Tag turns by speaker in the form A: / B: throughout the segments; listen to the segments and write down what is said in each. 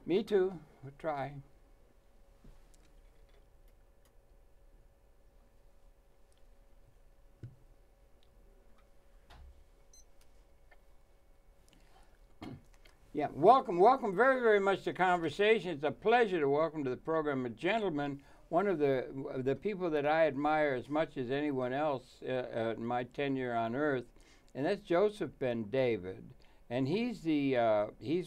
A: Me too. We'll try. Yeah, welcome very, very much to Conversation. It's a pleasure to welcome to the program a gentleman, one of the people that I admire as much as anyone else in my tenure on Earth, and that's Joseph Ben David. And he's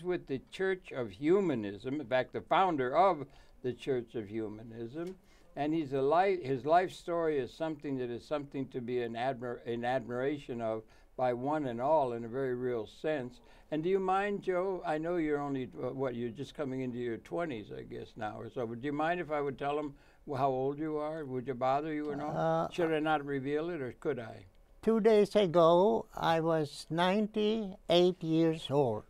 A: with the Church of Humanism, in fact, the founder of the Church of Humanism. And his life story is something to be in admiration of by one and all in a very real sense. And do you mind, Joe? I know you're only, you're just coming into your 20s, I guess, now or so. But do you mind if I would tell them how old you are? Would it bother you or not? Should I not reveal it, or could I?
B: 2 days ago, I was 98 years old.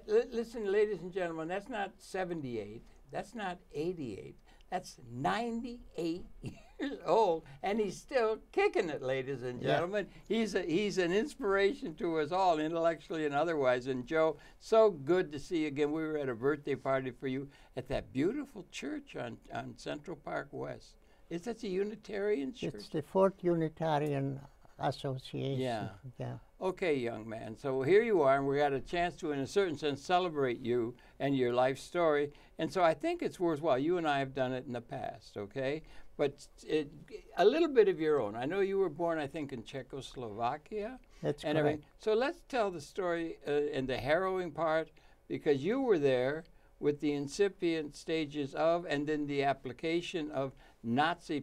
A: Listen, ladies and gentlemen, that's not 78. That's not 88. That's 98 years old, and he's still kicking it, ladies and gentlemen. Yeah. He's an inspiration to us all, intellectually and otherwise. And Joe, so good to see you again. We were at a birthday party for you at that beautiful church on Central Park West. Is that a Unitarian church?
B: It's the Fourth Unitarian Association.
A: Yeah. Okay, young man. So here you are, and we got a chance to, in a certain sense, celebrate you and your life story. And so I think it's worthwhile. You and I have done it in the past, okay? But a little bit of your own. I know you were born, I think, in Czechoslovakia.
B: That's
A: and
B: correct.
A: Everything. So let's tell the story and the harrowing part, because you were there with the incipient stages of, and then the application of Nazi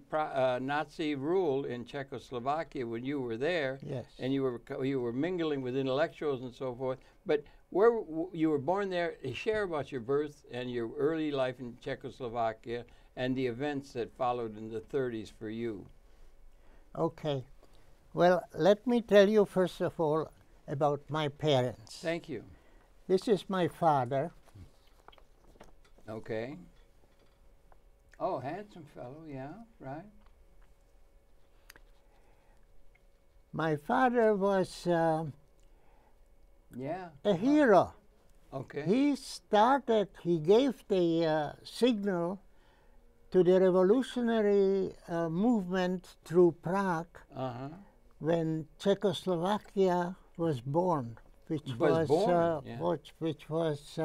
A: rule in Czechoslovakia when you were there.
B: Yes.
A: And you were mingling with intellectuals and so forth. But where you were born there, share about your birth and your early life in Czechoslovakia and the events that followed in the 30s for you.
B: Okay. Well, let me tell you first of all about my parents.
A: Thank you.
B: This is my father.
A: Okay. Oh, handsome fellow, yeah, right.
B: My father was a
A: Uh-huh.
B: hero.
A: Okay.
B: He gave the signal to the revolutionary movement through Prague when Czechoslovakia was born, which was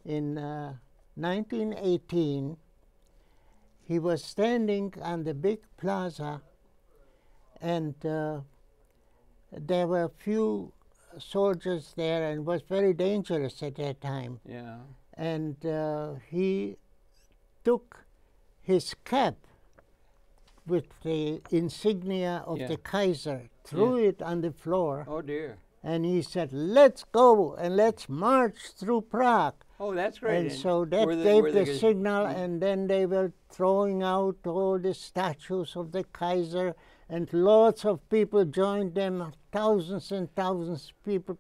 B: in 1918. He was standing on the big plaza, and there were few soldiers there, and it was very dangerous at that time.
A: Yeah.
B: And he took his cap with the insignia of the Kaiser, threw it on the floor.
A: Oh dear.
B: And he said, "Let's go and let's march through Prague."
A: Oh, that's great.
B: And so that gave the signal, and then they were throwing out all the statues of the Kaiser, and lots of people joined them, thousands and thousands of people,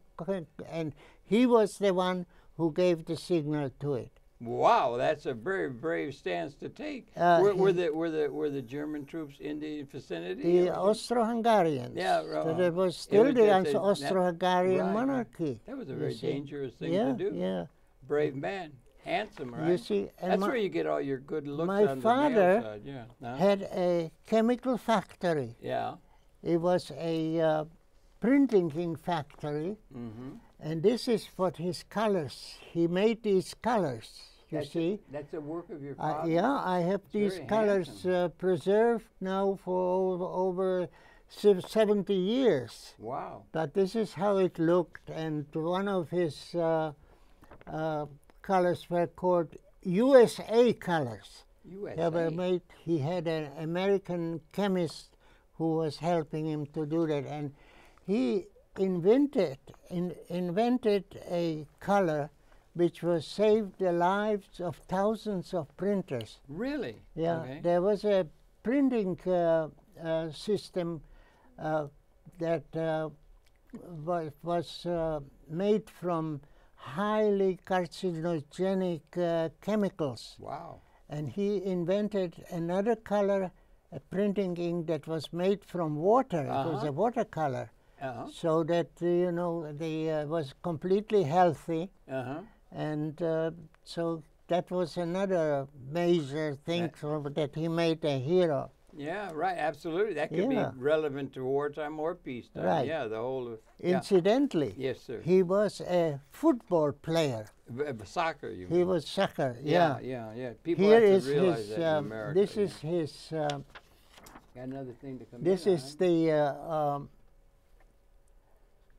B: and he was the one who gave the signal to it.
A: Wow, that's a very brave stance to take. Were the German troops in the vicinity?
B: The Austro-Hungarians. Yeah, so there was still the Austro-Hungarian monarchy.
A: That was a very dangerous thing to do.
B: Yeah.
A: Brave man, handsome, right?
B: You see,
A: that's where you get all your good looks.
B: My
A: on
B: father
A: the male side.
B: had a chemical factory.
A: Yeah.
B: It was a printing ink factory, and this is what his colors. He made these colors. You see.
A: That's a work of your father.
B: Yeah, I have these colors preserved now for over 70 years.
A: Wow.
B: But this is how it looked, and one of his colors were called USA colors.
A: USA.
B: They were made. He had an American chemist who was helping him to do that, and he invented a color which was saved the lives of thousands of printers.
A: Really?
B: Yeah.
A: Okay.
B: There was a printing system that was made from highly carcinogenic chemicals.
A: Wow.
B: And he invented another color, a printing ink that was made from water. It was a watercolor. So that, was completely healthy. And so that was another major thing that he made a hero.
A: Yeah, right, absolutely. That could be relevant to wartime or peacetime.
B: Right.
A: Yeah, the whole of...
B: Incidentally,
A: yes, sir.
B: He was a football player.
A: Soccer, you mean?
B: He was soccer, yeah.
A: Yeah. People
B: Here
A: have
B: is
A: to realize
B: his,
A: that in America.
B: this is his...
A: got another thing to come
B: this
A: in
B: is the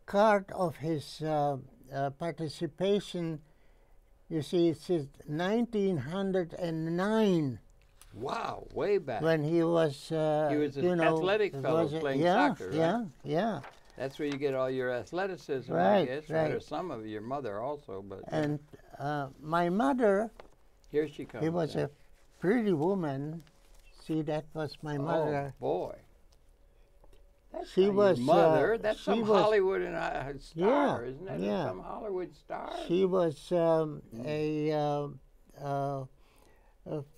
B: card of his participation. You see, it says 1909.
A: Wow, way back.
B: When he was
A: an athletic fellow playing soccer, right?
B: Yeah.
A: That's where you get all your athleticism,
B: right,
A: I guess.
B: Right.
A: Or some of your mother also, but...
B: And my mother...
A: Here she comes.
B: She was a pretty woman. See, that was my mother.
A: Oh, boy. That's
B: she was
A: your mother. That's some
B: was,
A: Hollywood star, isn't it?
B: Yeah.
A: Some Hollywood star.
B: She was a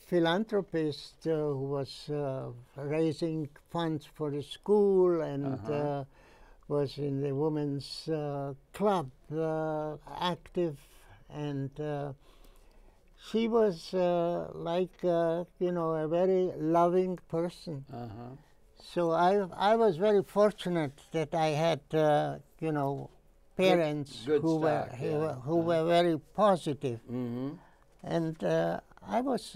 B: philanthropist who was raising funds for the school and was in the women's club active, and she was like a very loving person. So I was very fortunate that I had parents
A: good
B: who
A: stock,
B: were very positive. And I was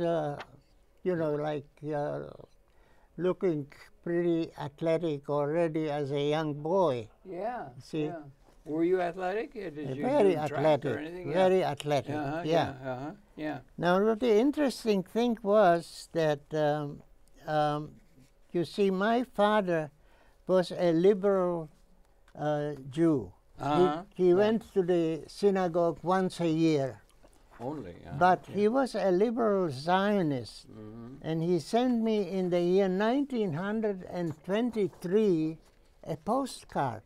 B: looking pretty athletic already as a young boy.
A: Yeah.
B: See?
A: Yeah. Were you athletic? Did you
B: very
A: do
B: athletic.
A: Track or anything?
B: Very athletic.
A: Yeah.
B: Now the interesting thing was that you see, my father was a liberal Jew. He went to the synagogue once a year.
A: Only.
B: But he was a liberal Zionist, and he sent me in the year 1923 a postcard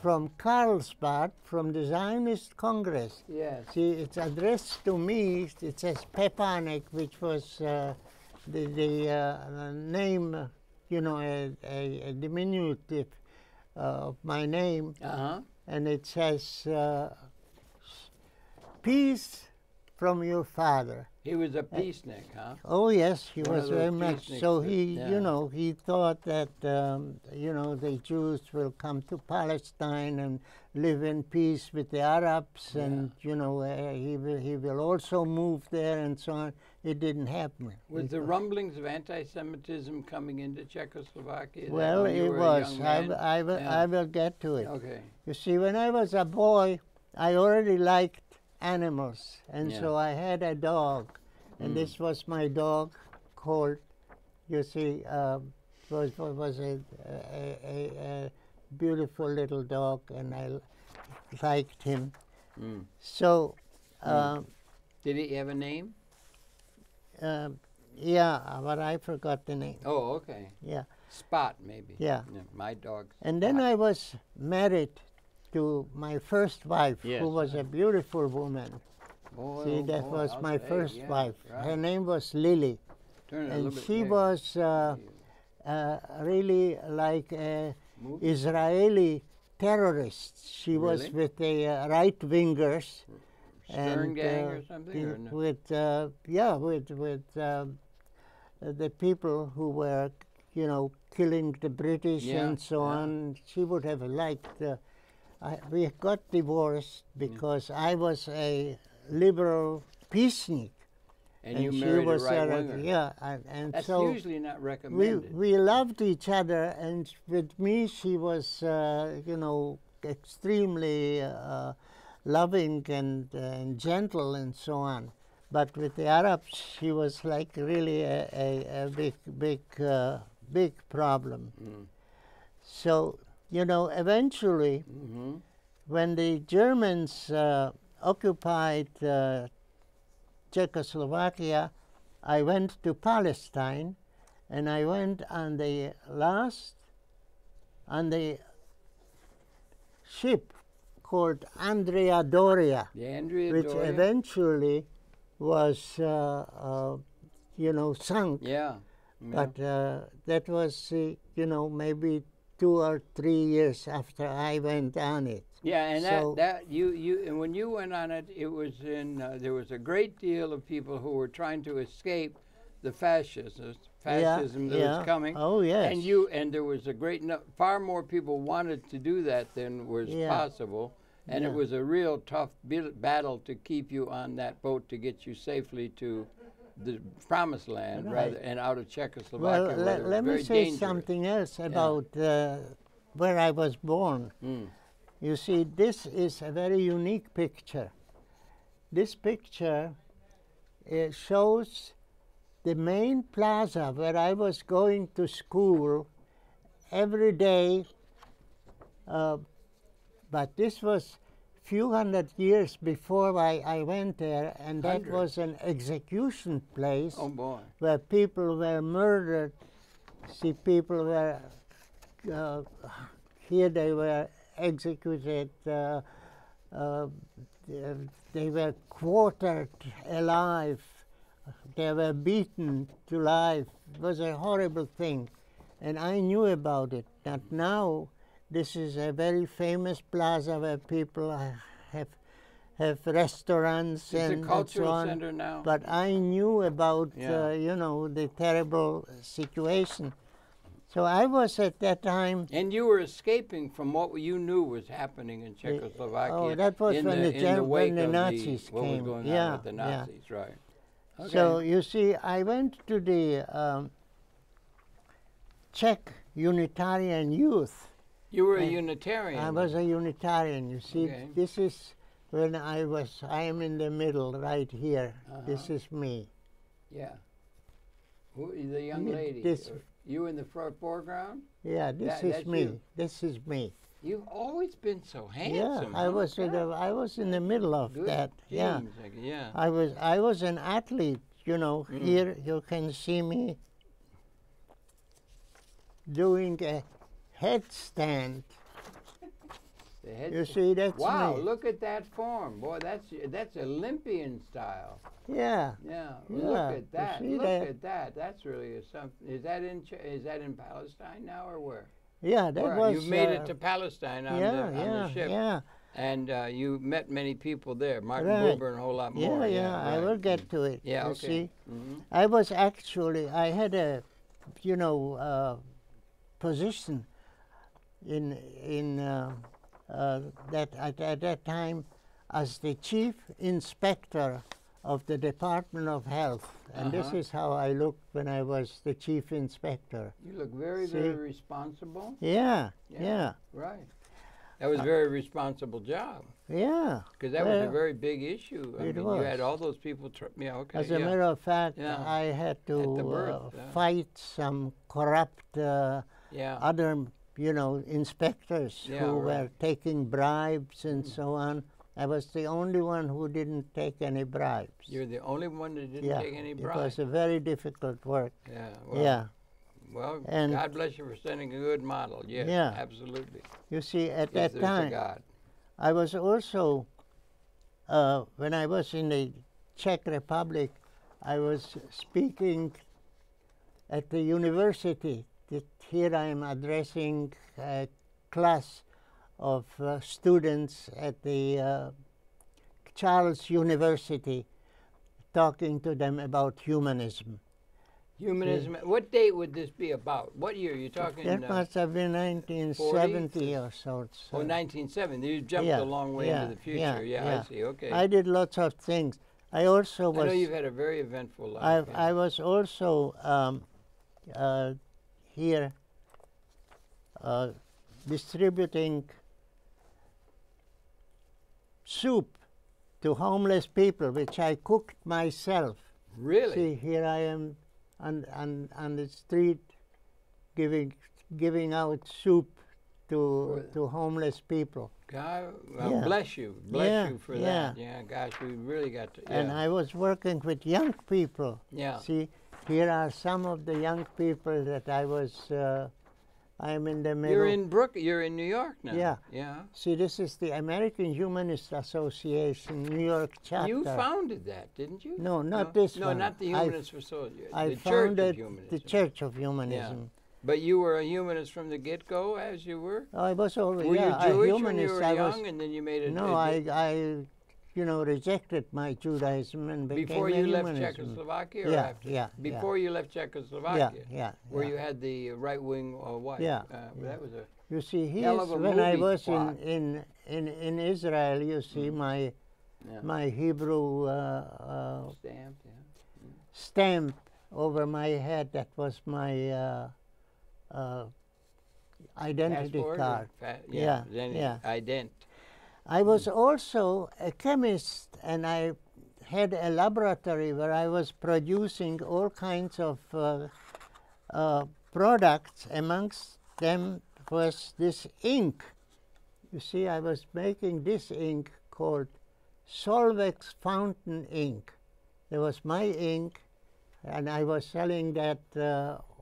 B: from Carlsbad, from the Zionist Congress.
A: Yes.
B: See, it's addressed to me. It says Pepanek, which was the name, a diminutive of my name. And it says, peace from your father.
A: He was a peacenik, huh?
B: Oh yes, he was very much. So he,
A: that,
B: he thought that the Jews will come to Palestine and live in peace with the Arabs, and he will also move there and so on. It didn't happen.
A: Was the rumblings of anti-Semitism coming into Czechoslovakia?
B: Well, it was. I will get to it.
A: Okay.
B: You see, when I was a boy, I already liked animals, and so I had a dog, and this was my dog called, you see, was a beautiful little dog, and I liked him. So,
A: did he have a name?
B: Yeah, but I forgot the name.
A: Oh, okay.
B: Yeah.
A: Spot, maybe.
B: Yeah.
A: My dog.
B: And then I was married to my first wife, who was a beautiful woman.
A: Boy,
B: see, that was my first wife.
A: Right.
B: Her name was Lily. And she was really like an Israeli terrorist. She was with the right-wingers.
A: Stern gang or something? Or no?
B: With the people who were, killing the British and so on. She would have liked... we got divorced because I was a liberal peacenik.
A: And you married a right-winger.
B: Yeah, and
A: that's
B: so
A: usually not recommended.
B: We loved each other, and with me she was, extremely loving and gentle and so on. But with the Arabs, she was like really a big problem. So, eventually, when the Germans occupied Czechoslovakia, I went to Palestine, and I went on the ship called Andrea Doria, which eventually was, sunk.
A: Yeah.
B: But that was, maybe 2 or 3 years after I went on it.
A: Yeah, and
B: so
A: and when you went on it, it was in there was a great deal of people who were trying to escape the fascism that was coming.
B: Oh yes.
A: And there was a far more people wanted to do that than was possible, and it was a real tough battle to keep you on that boat to get you safely to the promised land, and out of Czechoslovakia.
B: Well, let me say something else about where I was born. You see, this is a very unique picture. This picture shows the main plaza where I was going to school every day, but this was few hundred years before I went there, and that was an execution place where people were murdered. See, people were, here they were executed, they were quartered alive, they were beaten to life. It was a horrible thing, and I knew about it. But now, this is a very famous plaza where people have restaurants and so on.
A: Center now.
B: But I knew about you know, the terrible situation. So I was at that time.
A: And you were escaping from what you knew was happening in Czechoslovakia.
B: Oh, that was when the Nazis came.
A: What was going on with the Nazis, right? Okay.
B: So you see, I went to the Czech Unitarian Youth.
A: You were a Unitarian.
B: I was a Unitarian. You see, this is when I am in the middle right here. This is me.
A: Yeah. Who, the young lady? You in the foreground?
B: Yeah, this is me.
A: You.
B: This is me.
A: You've always been so handsome.
B: Yeah, I was in the middle of that.
A: Genes,
B: yeah. I was an athlete, you know. Here you can see me doing a headstand. You see, that's me.
A: Wow, look at that form. Boy, that's Olympian style.
B: Yeah.
A: Yeah. Look at that. Look at that. That's really something. Is that in Palestine now or where?
B: Yeah, that was.
A: You made it to Palestine on the ship. Yeah. And you met many people there, Martin Buber and a whole lot more.
B: Yeah, I will get to it.
A: Yeah,
B: you see, I was actually, I had a, you know, position in that at that time as the chief inspector of the Department of Health, and this is how I looked when I was the chief inspector.
A: You look very, very responsible.
B: Yeah.
A: Right. That was a very responsible job.
B: Yeah.
A: Because that was a very big issue. I mean,
B: was.
A: You had all those people.
B: As a matter of fact, I had to fight some corrupt other, you know, inspectors who were taking bribes and so on. I was the only one who didn't take any bribes.
A: You're the only one that didn't take any bribes.
B: It was a very difficult work.
A: Yeah. Well, well, and God bless you for sending a good model. Yes, absolutely.
B: You see, at that time, I was also, when I was in the Czech Republic, I was speaking at the university. Here I am addressing a class of students at the Charles University, talking to them about humanism.
A: Humanism. What date would this be about? What year are you talking?
B: That must have been 1970 or so.
A: Oh, 1970. You jumped a long way into the future. Yeah, I see. Okay.
B: I did lots of things. I also was.
A: I know you've had a very eventful life.
B: I was also here distributing soup to homeless people, which I cooked myself.
A: Really?
B: See, here I am on the street giving out soup to homeless people.
A: God, well, bless you. Bless you for that. Yeah, gosh, we really got to.
B: And I was working with young people.
A: Yeah.
B: See, here are some of the young people that I was. I'm in the middle.
A: You're in New York now.
B: Yeah.
A: Yeah.
B: See, this is the American Humanist Association, New York chapter.
A: You founded that, didn't you?
B: No, not this
A: one.
B: No,
A: not the Humanists for Soldiers.
B: I founded the Church of Humanism.
A: But you were a humanist from the get-go, as you were?
B: I was always,
A: Were
B: yeah,
A: you Jewish
B: a humanist.
A: when you were
B: I
A: young,
B: was,
A: and then you made a...
B: no, I rejected my Judaism and became
A: before
B: a
A: you left
B: humanist.
A: Czechoslovakia, or
B: Yeah,
A: after?
B: yeah.
A: Before you left Czechoslovakia?
B: Yeah.
A: Where you had the right-wing wife?
B: Yeah.
A: That was a...
B: You see,
A: when
B: I was in Israel, you see, my Hebrew stamp over my head, that was my identity
A: Passport
B: card.
A: Ident.
B: I was also a chemist, and I had a laboratory where I was producing all kinds of products. Amongst them was this ink. You see, I was making this ink called Solvex fountain ink. There was my ink, and I was selling that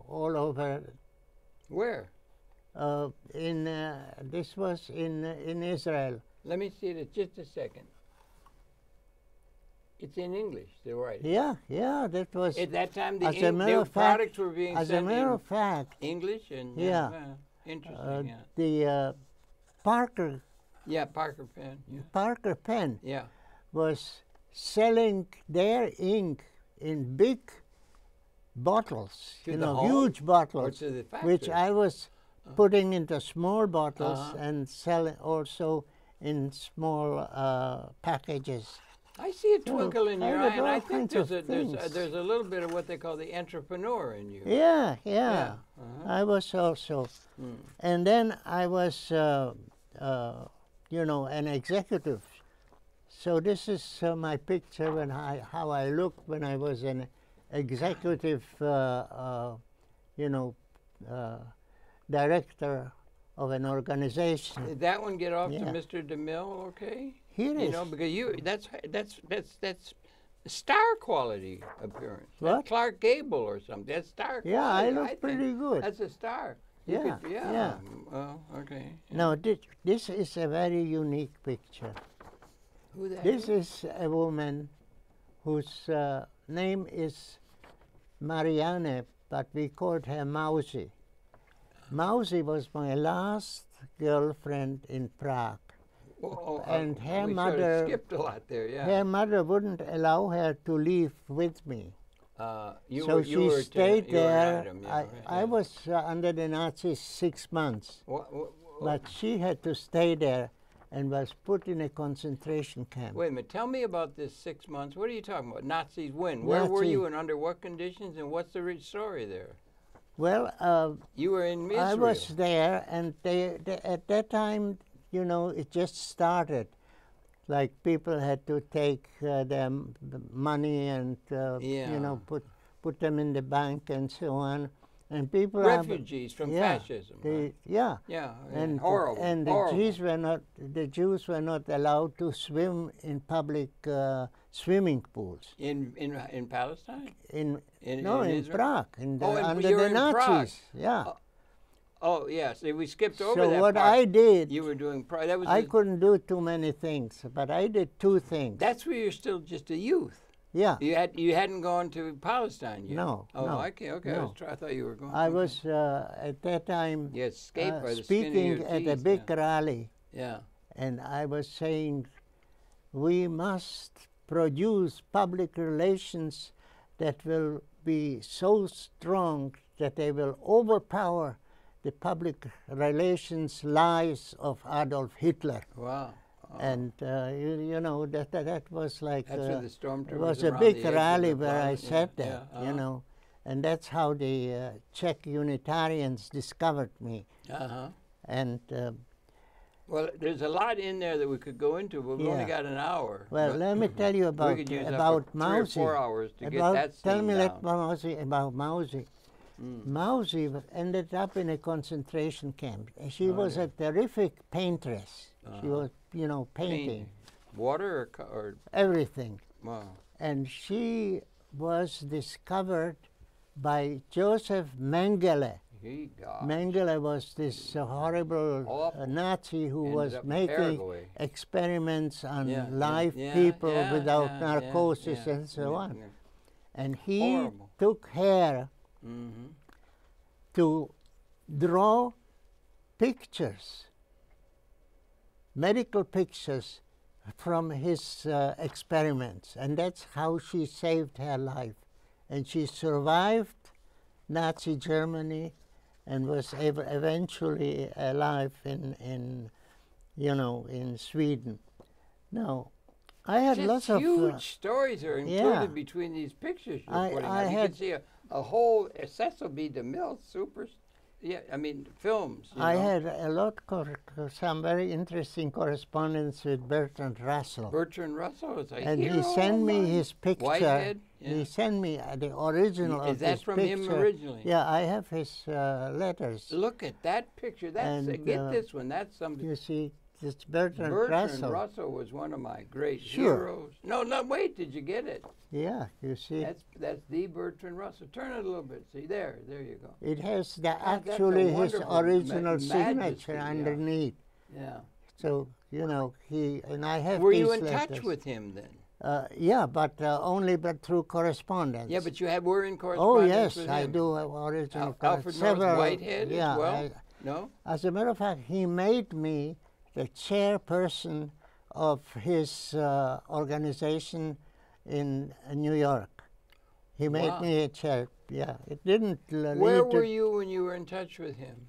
B: all over.
A: Where?
B: This was in Israel.
A: Let me see it just a second. It's in English, the writing.
B: Yeah, that was...
A: At that time,
B: the
A: products were being
B: as
A: sent
B: a matter of fact,
A: English and... interesting,
B: the Parker...
A: Yeah, Parker pen. Yeah.
B: Parker pen was selling their ink in big bottles, huge bottles, which I was putting into small bottles and selling also in small packages.
A: I see a twinkle in your eye, and I think there's a little bit of what they call the entrepreneur in you.
B: Yeah. I was also, and then I was, an executive. So this is my picture when how I looked when I was an executive, director of an organization.
A: Did that one get off to Mr. DeMille? Okay.
B: Here it is.
A: Because that's star quality appearance.
B: What?
A: That's Clark Gable or something. That's star quality.
B: Yeah, I look pretty good.
A: That's a star.
B: Yeah.
A: Well, okay. Yeah.
B: Now, this is a very unique picture.
A: Who that
B: This is a woman whose name is Marianne, but we called her Mausi. Mausi was my last girlfriend in Prague. And her mother
A: skipped a lot there,
B: her mother wouldn't allow her to leave with me. So she stayed there. I was under the Nazis 6 months. But she had to stay there and was put in a concentration camp.
A: Wait a minute. Tell me about this 6 months. What are you talking about? Nazis when? Where were you and under what conditions? And what's the story there?
B: Well,
A: you were in Israel.
B: I was there, and they at that time, it just started. Like people had to take their money and put them in the bank and so on. And people
A: refugees from fascism.
B: And
A: horrible.
B: And the Jews were not allowed to swim in public swimming pools.
A: In Palestine?
B: In Prague. Under the Nazis.
A: See, we skipped over that
B: So what
A: part.
B: I did,
A: you were doing
B: I couldn't do too many things, but I did 2 things.
A: That's where you're still just a youth.
B: Yeah.
A: You hadn't gone to Palestine yet.
B: No.
A: Okay.
B: No.
A: I thought you were going.
B: I was at that time speaking at a big rally.
A: Yeah.
B: And I was saying, we must produce public relations that will be so strong that they will overpower the public relations lies of Adolf Hitler.
A: Wow.
B: And that was like
A: the stormtroopers.
B: It was a big rally where I sat there, and that's how the Czech Unitarians discovered me. And
A: well, there's a lot in there that we could go into, but we've only got an hour.
B: Well, let me tell you about Mausi.
A: 3 or 4 hours to get that
B: Tell me
A: down.
B: about Mausi. Mausi ended up in a concentration camp. She was a terrific paintress. She was, painting.
A: Water or
B: everything.
A: Wow.
B: And she was discovered by Joseph Mengele. Mengele was this horrible Nazi who was making experiments on live people without narcosis and so on. And he took her to draw pictures, medical pictures from his experiments, and that's how she saved her life. And she survived Nazi Germany and was eventually alive in Sweden. Now, I had lots of
A: huge stories are included between these pictures you're putting up. You can see a whole Cecil B. DeMille films.
B: I had a lot some very interesting correspondence with Bertrand Russell.
A: Bertrand Russell is a
B: and
A: hero.
B: He sent me his picture.
A: Whitehead. Yeah.
B: He sent me the original of his picture.
A: Is that from him originally?
B: Yeah, I have his letters.
A: Look at that picture. That's get this one. That's something.
B: You see, it's Bertrand Russell.
A: Bertrand Russell was one of my great heroes. No, wait, did you get it?
B: Yeah, you see.
A: That's the Bertrand Russell. Turn it a little bit. See, there you go.
B: It has actually his original signature underneath.
A: Yeah.
B: So, I have
A: Were
B: these
A: you in
B: letters.
A: touch with him then?
B: Yeah, but only through correspondence.
A: Yeah, but were in
B: correspondence.
A: Oh,
B: yes,
A: with
B: I
A: him.
B: do have original
A: Alfred North Whitehead as well? No?
B: As a matter of fact, he made me the chairperson of his organization in New York. He made me a chair. Yeah, it didn't
A: Where were you when you were in touch with him?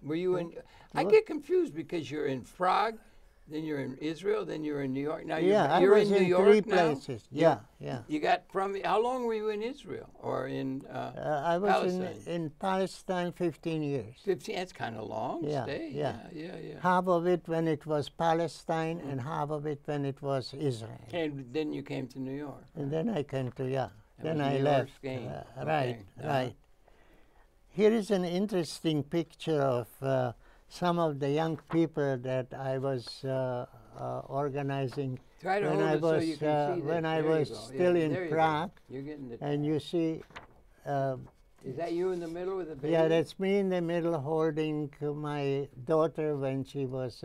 A: Were you in... I get confused because you're in Prague, then you're in Israel, then you're in New York. Now you're in New York
B: three
A: now?
B: places. Yeah.
A: You got how long were you in Israel or in
B: I was
A: Palestine?
B: in Palestine 15 years.
A: 15, that's kind of long stay.
B: Yeah.
A: Yeah.
B: Half of it when it was Palestine and half of it when it was Israel.
A: And then you came to New York.
B: And then I came to, then I
A: New
B: left.
A: York's game.
B: Right. Here is an interesting picture of some of the young people that I was organizing when I was still in Prague.
A: You're getting the
B: and you see.
A: Is that you in the middle with the baby?
B: Yeah, that's me in the middle holding my daughter when she was,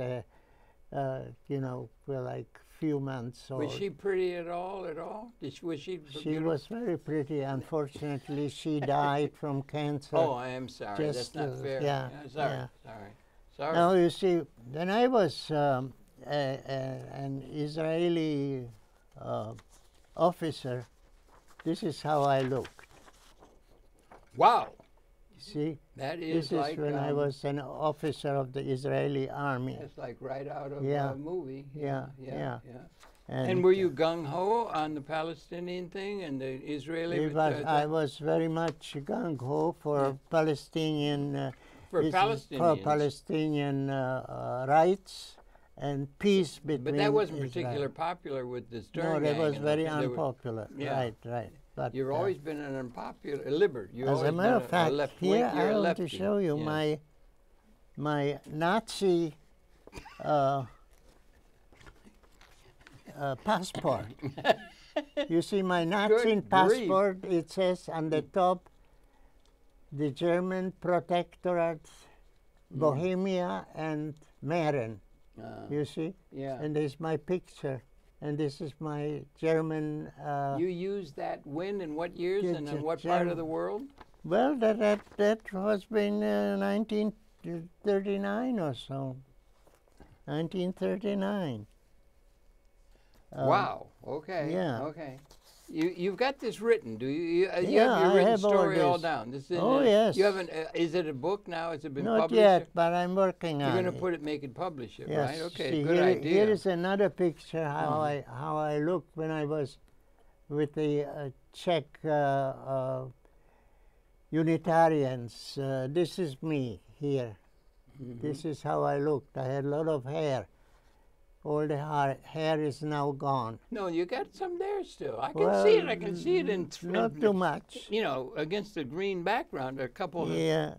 B: like few months old.
A: Was she pretty at all? Was she?
B: She was very pretty. Unfortunately, she died from cancer.
A: Oh, I am sorry. That's not fair.
B: Yeah.
A: Sorry.
B: Now, you see, when I was an Israeli officer, this is how I looked.
A: Wow.
B: You see?
A: This
B: is when I was an officer of the Israeli army.
A: It's like right out of a movie.
B: Yeah.
A: And were you gung-ho on the Palestinian thing and the Israeli?
B: I was very much gung-ho for Palestinian...
A: For
B: Palestinian rights and peace between.
A: But that wasn't particularly popular with the Stern
B: No, that
A: gang
B: was very unpopular.
A: Yeah.
B: Right. But
A: you've always been an unpopular liberal.
B: As a matter of fact, here I want to show you my Nazi passport. You see my Nazi passport. It says on the top, the German protectorate, Bohemia and Mähren. You see?
A: Yeah.
B: And there's my picture. And this is my German...
A: you used that when and what years and in what part of the world?
B: Well, that was been 1939 or so. 1939.
A: Wow. Okay.
B: Yeah.
A: Okay. You've got this written, do you? You have
B: I
A: your written
B: have
A: story all
B: this.
A: down. This is
B: Yes.
A: You haven't. Is it a book now? Has it been
B: Not
A: published?
B: yet, but I'm working on it.
A: You're going to make it, publish it,
B: Yes.
A: right? Okay,
B: See,
A: good idea.
B: Here is another picture how I looked when I was with the Czech Unitarians. This is me here. This is how I looked. I had a lot of hair. All the hair is now gone.
A: No, you got some there still. I can see it. I can see it in...
B: Not too much.
A: Against the green background, a couple are there.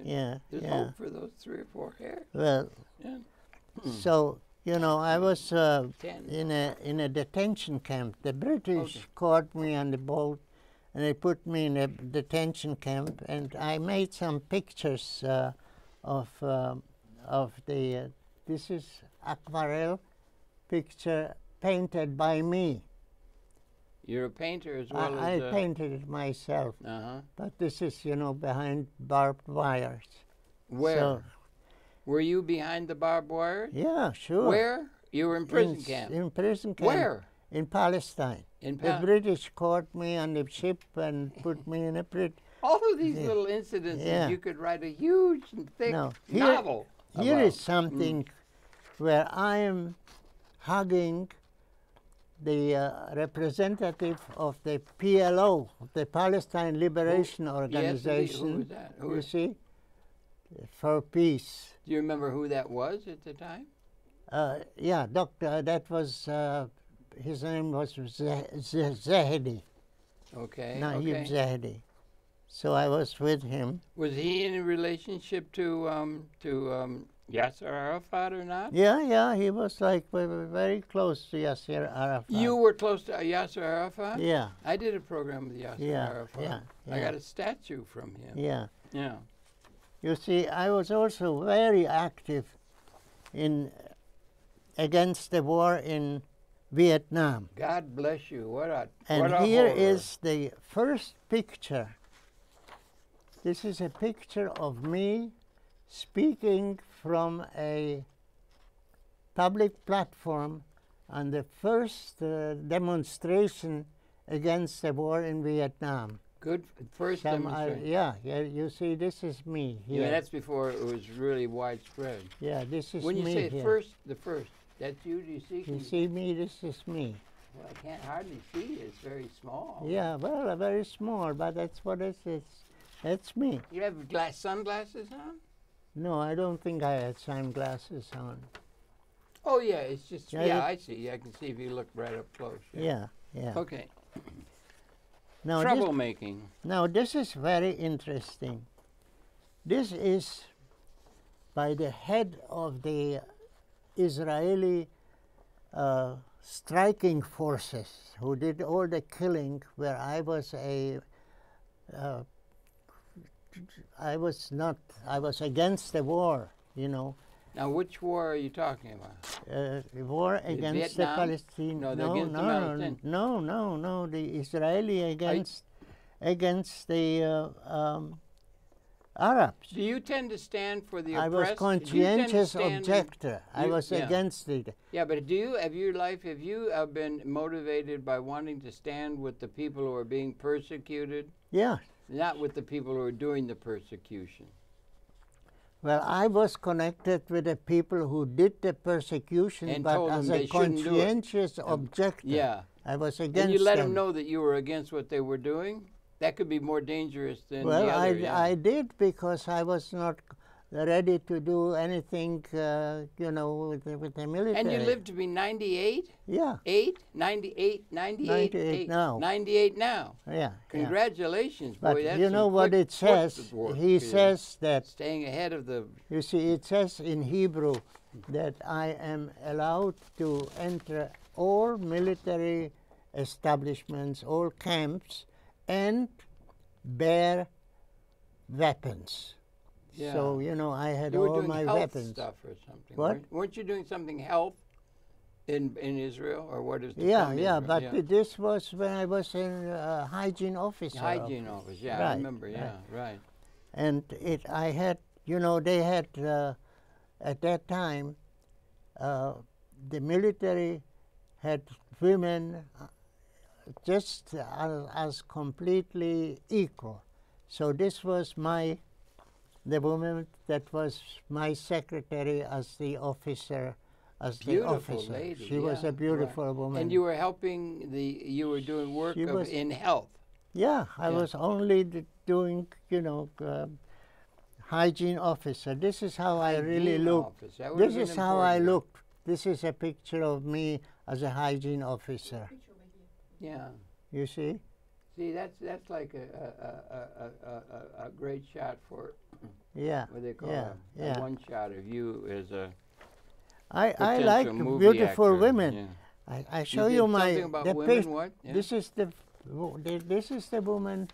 B: Yeah.
A: There's hope for those 3 or 4 hair.
B: Well, so, I was in a detention camp. The British caught me on the boat, and they put me in a detention camp, and I made some pictures of the... This is aquarelle picture painted by me.
A: You're a painter as well
B: I
A: as
B: painted it myself.
A: Uh-huh.
B: But this is, you know, behind barbed wires.
A: Where?
B: So,
A: were you behind the barbed wire?
B: yeah, sure.
A: Where? You were in prison camp.
B: In prison camp.
A: Where?
B: In Palestine. The British caught me on the ship and put me in a prison.
A: All of these little incidents, you could write a huge and thick novel.
B: Here is something where I am hugging the representative of the PLO, the Palestine Liberation Organization.
A: Yes, who was that?
B: You see? For peace.
A: Do you remember who that was at the time?
B: Yeah, doctor, that was, his name was Zahedi.
A: Okay.
B: Nahib Zahedi. So I was with him.
A: Was he in a relationship to Yasser Arafat or not?
B: Yeah, he was like very close to Yasser Arafat.
A: You were close to Yasser Arafat?
B: Yeah.
A: I did a program with Yasser Arafat.
B: Yeah.
A: I got a statue from him.
B: Yeah.
A: Yeah.
B: You see, I was also very active against the war in Vietnam.
A: God bless you. What a
B: here
A: horror.
B: is the first picture. This is a picture of me speaking from a public platform on the first demonstration against the war in Vietnam.
A: Good first demonstration.
B: Yeah, you see, this is me here.
A: Yeah, that's before it was really widespread.
B: Yeah, this is me.
A: When you say
B: here.
A: the first, that's you? Do you see?
B: You see me, this is me.
A: Well, I can't hardly see. It's very small.
B: Yeah, well, very small, but that's what it is. That's me.
A: You have sunglasses on?
B: No, I don't think I had sunglasses on.
A: Oh, yeah, it's just,
B: Yeah,
A: I see. I can see if you look right up close.
B: Yeah.
A: Okay.
B: Now
A: troublemaking.
B: Now, this is very interesting. This is by the head of the Israeli striking forces who did all the killing, where I was I was against the war, you know.
A: Now, which war are you talking about?
B: The war against the Palestinians.
A: No,
B: No, the Israeli against the Arabs.
A: Do you tend to stand for the
B: I
A: oppressed?
B: was conscientious objector. I was against it.
A: Yeah, but have you been motivated by wanting to stand with the people who are being persecuted?
B: Yeah.
A: Not with the people who are doing the persecution.
B: Well, I was connected with the people who did the persecution,
A: and
B: but as a conscientious objector.
A: Yeah.
B: I was against them.
A: And you let them know that you were against what they were doing? That could be more dangerous than the other.
B: Well, I did, because I was not ready to do anything, you know, with the military.
A: And you lived to be 98?
B: Yeah.
A: 98
B: now.
A: 98 now.
B: Yeah.
A: Congratulations,
B: but
A: boy. That's
B: you know what it says? He says that...
A: Staying ahead of the...
B: You see, it says in Hebrew that I am allowed to enter all military establishments, all camps, and bear weapons.
A: Yeah.
B: So, you know, I had
A: you were
B: all
A: doing
B: my
A: health
B: weapons.
A: Stuff or something.
B: What?
A: Weren't you doing something health in Israel, or what is the
B: Yeah, but this was when I was in hygiene officer.
A: Hygiene office, yeah,
B: right,
A: I remember, yeah, right.
B: And I had, you know, they had, at that time, the military had women just as completely equal. So this was the woman that was my secretary as the officer,
A: Lady,
B: she was a beautiful woman.
A: And you were helping you were doing work in health.
B: Yeah, I was only doing, you know, hygiene officer. This is how I really looked. This is how I looked. This is a picture of me as a hygiene officer.
A: Yeah.
B: You see?
A: See, that's like a great shot for what they call a one shot of you as a
B: I like beautiful
A: actor.
B: women.
A: Yeah.
B: I show you
A: the women, what? Yeah.
B: This is the woman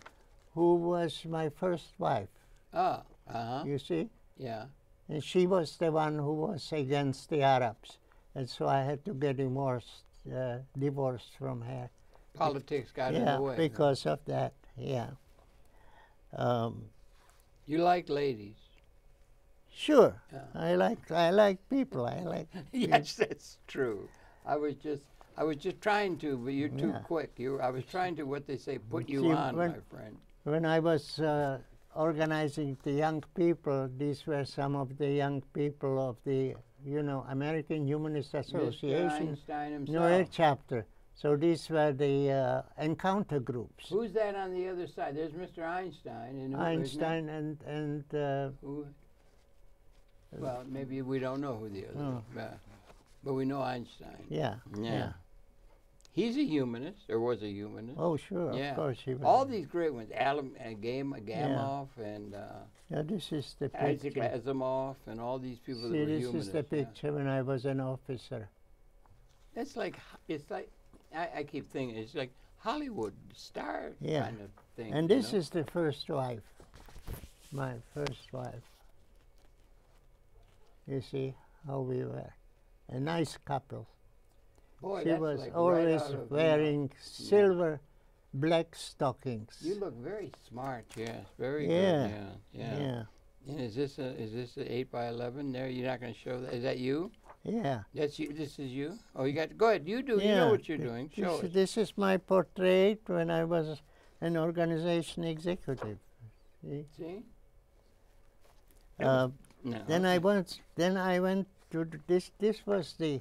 B: who was my first wife.
A: Ah,
B: You see?
A: Yeah.
B: And she was the one who was against the Arabs, and so I had to get divorced from her.
A: Politics got in the way.
B: Because of that, yeah.
A: You like ladies?
B: Sure. I like people. I like
A: Yes, that's true. I was just trying to, but you're too quick. I was trying to, what they say, put you on, my friend.
B: When I was organizing the young people, these were some of the young people of the, American Humanist Association, New York chapter. So these were the encounter groups.
A: Who's that on the other side? There's Mr. Einstein. And
B: Einstein and
A: who? Well, maybe we don't know who the other is, but we know Einstein.
B: Yeah.
A: He's a humanist, or was a humanist.
B: Oh, sure, of course he was.
A: All these great ones, Gamow and
B: this is the
A: Isaac
B: picture.
A: Asimov, and all these people that were
B: this
A: humanists.
B: Is the picture when I was an officer.
A: It's like I keep thinking it's like Hollywood star kind of thing.
B: And this is the first wife, my first wife. You see how we were, a nice couple.
A: Boy,
B: she was like always wearing silver black stockings.
A: You look very smart. Yes, very good. Yeah. And is this a 8x11 there? You're not going to show that? Is that you?
B: Yeah.
A: That's you. This is you. Oh, you got. Go ahead. You do. You know what you're doing. Show us.
B: This is my portrait when I was an organization executive.
A: See?
B: No. Then I went to this. This was the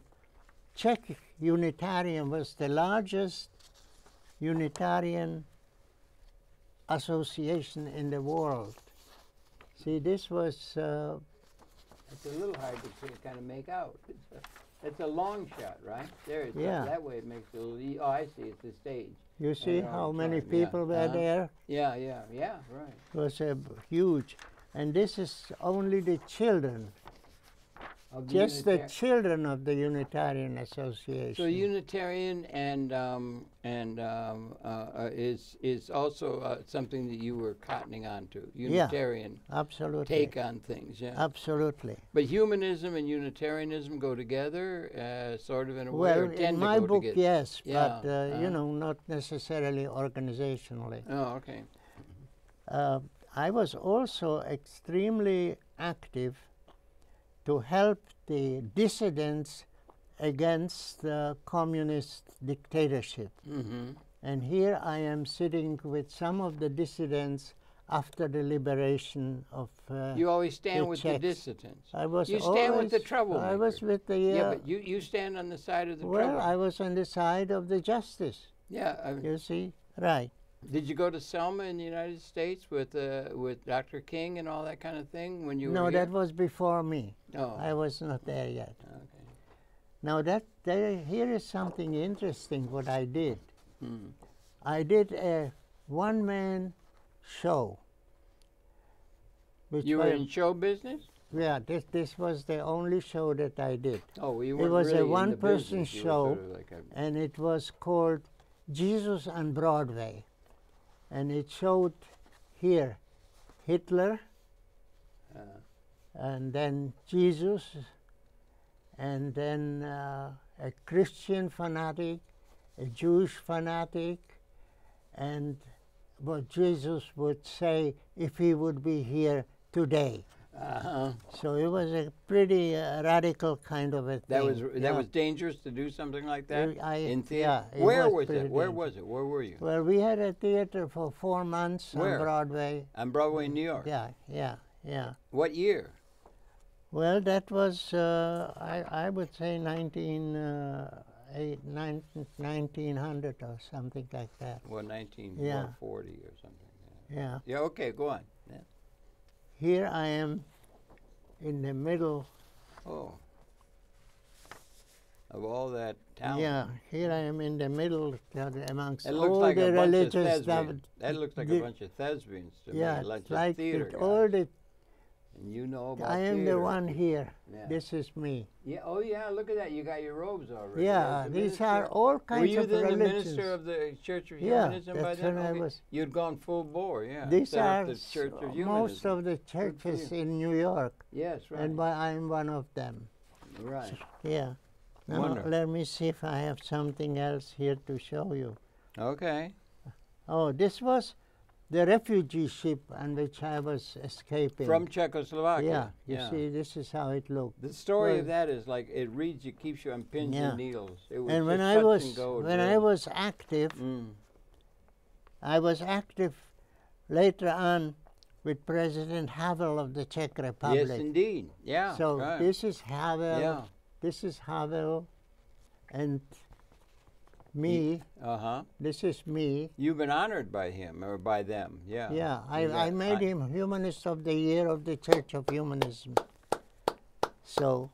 B: Czech Unitarian, was the largest Unitarian association in the world. See, this was.
A: It's a little hard to kind of make out. It's a long shot, right? There. It's that way it makes it a little. Oh, I see. It's the stage.
B: You see how many people were there?
A: Yeah, right.
B: It was huge. And this is only the children, just the children of the Unitarian Association.
A: So Unitarian is also something that you were cottoning on to. Unitarian
B: absolutely.
A: Take on things,
B: Absolutely.
A: But humanism and Unitarianism go together, sort of in a way, or tend to go
B: in my book,
A: together.
B: yes, but not necessarily organizationally.
A: Oh, okay.
B: I was also extremely active to help the dissidents against the communist dictatorship.
A: Mm-hmm.
B: And here I am sitting with some of the dissidents after the liberation of
A: you always stand
B: the
A: with
B: Czechs.
A: the dissidents.
B: You
A: stand with the troublemakers.
B: I was with the...
A: yeah, but you stand on the side of the troublemakers.
B: Well, I was on the side of the justice.
A: Yeah.
B: You see? Right.
A: Did you go to Selma in the United States with Dr. King and all that kind of thing when you were
B: No,
A: here?
B: that was before me.
A: Oh.
B: I was not there yet.
A: Okay.
B: Now, here is something interesting what I did.
A: Hmm.
B: I did a one-man show.
A: You were in show business?
B: Yeah, this was the only show that I did.
A: Oh, you weren't
B: It was
A: really
B: a
A: in the
B: one-person
A: business. You were
B: show,
A: sort of like
B: and it was called Jesus on Broadway. And it showed here Hitler, and then Jesus, and then a Christian fanatic, a Jewish fanatic, and what Jesus would say if he would be here today. So it was a pretty radical kind of a thing.
A: That was dangerous to do something like that in theater.
B: Yeah,
A: Where was it? Where was it? Where were you?
B: Well, we had a theater for 4 months on Broadway.
A: On Broadway in New York.
B: Yeah.
A: What year?
B: Well, that was I would say 1900 or something like that.
A: Well, 1940 or something.
B: Yeah.
A: Yeah. Okay. Go on. Yeah.
B: Here I am in the middle.
A: Oh. Of all that talent.
B: Yeah, here I am in the middle amongst
A: it looks
B: all
A: like
B: the
A: a bunch
B: religious
A: of
B: stuff.
A: That looks like a bunch of thespians to me.
B: Yeah,
A: Like theater guys.
B: all the.
A: And you know about
B: I am
A: theater.
B: the one here.
A: Yeah.
B: This is me.
A: Yeah. Oh, yeah. Look at that. You got your robes already.
B: Yeah, these are all kinds of religions.
A: Were you then the minister of the Church of Humanism by then?
B: When I was.
A: You'd gone full bore, yeah.
B: These are
A: the Church of Humanism.
B: most of the churches in New York.
A: Yes, right.
B: And I'm one of them.
A: Right.
B: Yeah. Now, let me see if I have something else here to show you.
A: Okay.
B: Oh, this was the refugee ship on which I was escaping.
A: From Czechoslovakia.
B: Yeah, you see, this is how it looked.
A: The story of that is like it reads, it keeps you on pins and needles. It was
B: and when
A: just
B: I
A: touch
B: was
A: and go,
B: when I was active, I was active later on with President Havel of the Czech Republic.
A: Yes, indeed. Yeah.
B: So
A: right.
B: this is Havel.
A: Yeah.
B: This is Havel, and me. This is me.
A: You've been honored by him or by them. Yeah.
B: Yeah. I made him Humanist of the Year of the Church of Humanism. So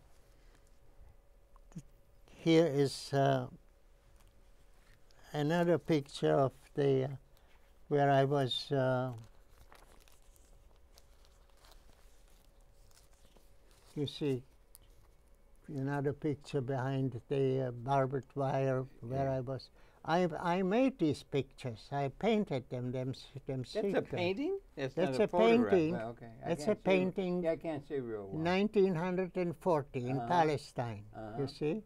B: here is another picture of the where I was. You see another picture behind the barbed wire where I was. I made these pictures. I painted them. That's
A: a painting?
B: That's
A: not
B: a painting.
A: Okay.
B: That's a painting.
A: Yeah, I can't see real well.
B: 1940 in Palestine. You see?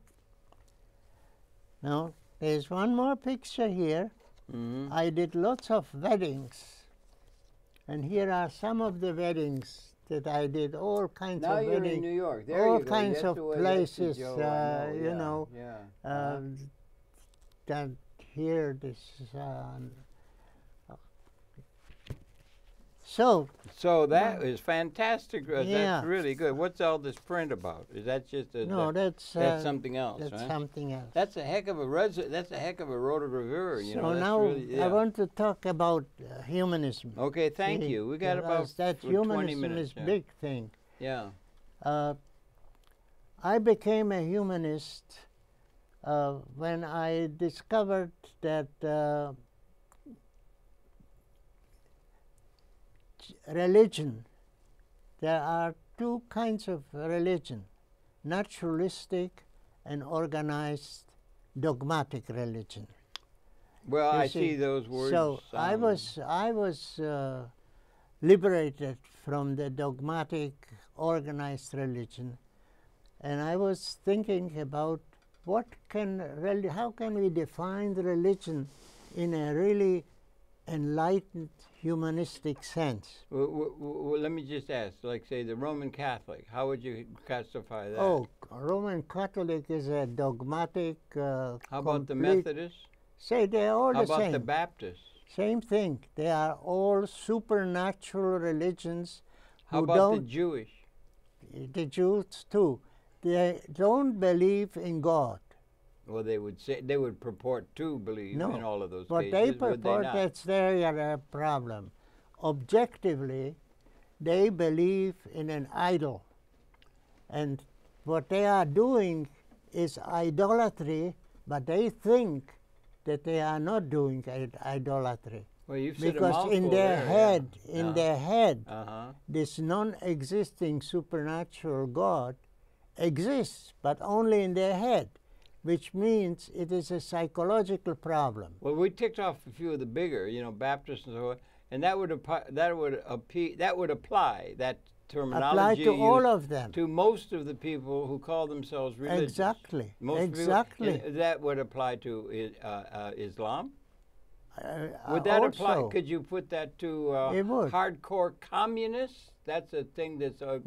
B: Now, there's one more picture here. I did lots of weddings. And here are some of the weddings that I did, all kinds of weddings.
A: Now you're in New York. There
B: all
A: you go.
B: kinds of places,
A: you
B: know. That here, this is.
A: So that is fantastic. That's really good. What's all this print about? Is that just
B: that's
A: something else?
B: That's
A: right?
B: something else.
A: That's a heck of a that's a heck of a rotogravure. You know.
B: So now I want to talk about humanism.
A: Okay, thank you. We got about
B: that
A: 20
B: humanism
A: minutes.
B: is big thing.
A: Yeah.
B: I became a humanist when I discovered that religion, there are two kinds of religion, naturalistic and organized dogmatic religion.
A: Well, I see those words.
B: So I was liberated from the dogmatic organized religion, and I was thinking about how can we define the religion in a really enlightened humanistic sense.
A: Well, let me just ask, like say the Roman Catholic, how would you classify that?
B: Oh, Roman Catholic is a dogmatic.
A: How about the Methodists?
B: Say they're all the same.
A: How about the Baptists?
B: Same thing. They are all supernatural religions.
A: How about the Jewish?
B: The Jews too. They don't believe in God.
A: Well, they would purport to believe in all of those cases.
B: But they purport that's their problem. Objectively, they believe in an idol. And what they are doing is idolatry, but they think that they are not doing idolatry.
A: Well, you've said
B: because in their head, this non-existing supernatural God exists, but only in their head, which means it is a psychological problem.
A: Well, we ticked off a few of the bigger, Baptists and so on, and that would apply that terminology
B: to all of them,
A: to most of the people who call themselves religious.
B: Exactly.
A: That would apply to Islam. Would that
B: also
A: apply? Could you put that to hardcore communists? That's a thing that's aimed